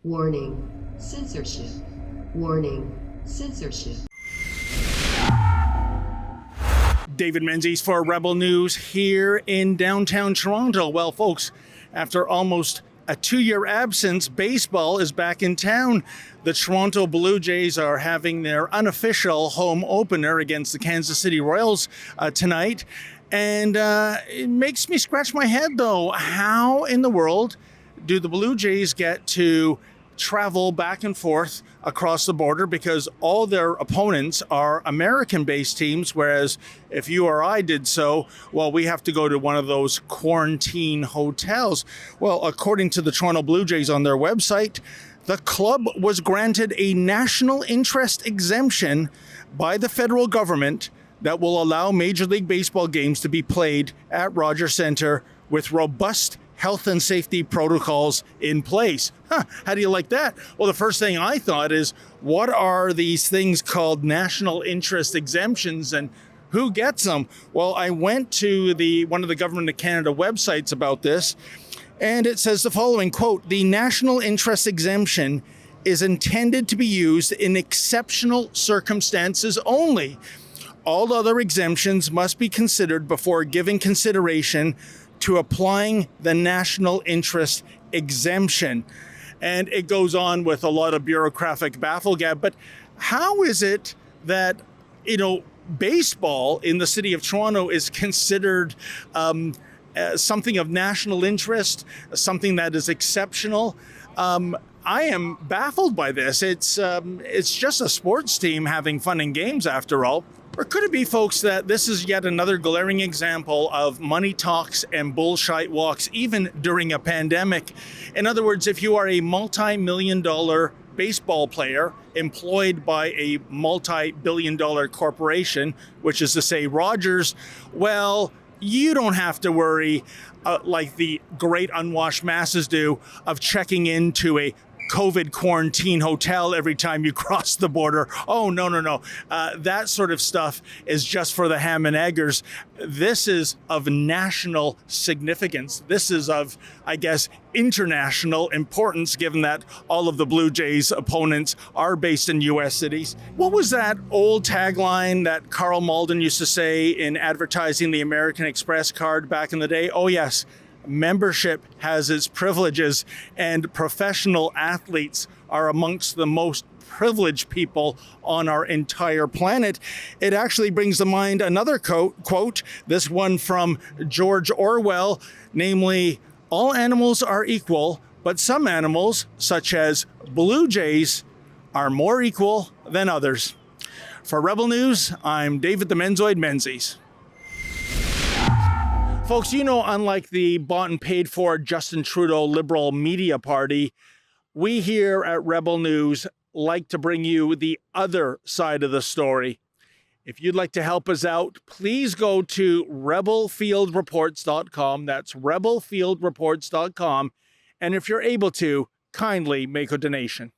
Warning, censorship. Warning, censorship. David Menzies for Rebel News here in downtown Toronto. Well, folks, after almost a 2-year absence, baseball is back in town. The Toronto Blue Jays are having their unofficial home opener against the Kansas City Royals tonight. And it makes me scratch my head, though. How in the world do the Blue Jays get to travel back and forth across the border, because all their opponents are American-based teams, whereas if you or I did so, well, we have to go to one of those quarantine hotels. Well, according to the Toronto Blue Jays on their website, the club was granted a national interest exemption by the federal government that will allow Major League Baseball games to be played at Rogers Centre with robust health and safety protocols in place. How do you like that? Well, the first thing I thought is, what are these things called national interest exemptions and who gets them? Well, I went to one of the Government of Canada websites about this, and it says the following, quote, "The national interest exemption is intended to be used in exceptional circumstances only. All other exemptions must be considered before giving consideration to applying the national interest exemption." And it goes on with a lot of bureaucratic bafflegab. But how is it that, baseball in the city of Toronto is considered something of national interest, something that is exceptional? I am baffled by this. It's just a sports team having fun and games after all. Or could it be, folks, that this is yet another glaring example of money talks and bullshit walks, even during a pandemic? In other words, if you are a multi-million-dollar baseball player employed by a multi-billion-dollar corporation, which is to say Rogers, well, you don't have to worry, like the great unwashed masses do, of checking into a COVID quarantine hotel every time you cross the border. Oh, no. That sort of stuff is just for the ham and eggers. This is of national significance. This is of, I guess, international importance, given that all of the Blue Jays opponents are based in U.S. cities. What was that old tagline that Carl Malden used to say in advertising the American Express card back in the day? Oh, yes. Membership has its privileges, and professional athletes are amongst the most privileged people on our entire planet. It actually brings to mind another quote, this one from George Orwell, namely, "All animals are equal, but some animals, such as blue jays, are more equal than others." For Rebel News, I'm David the Menzoid Menzies. Folks, unlike the bought and paid for Justin Trudeau Liberal Media Party, we here at Rebel News like to bring you the other side of the story. If you'd like to help us out, please go to rebelfieldreports.com. That's rebelfieldreports.com. And if you're able to, kindly make a donation.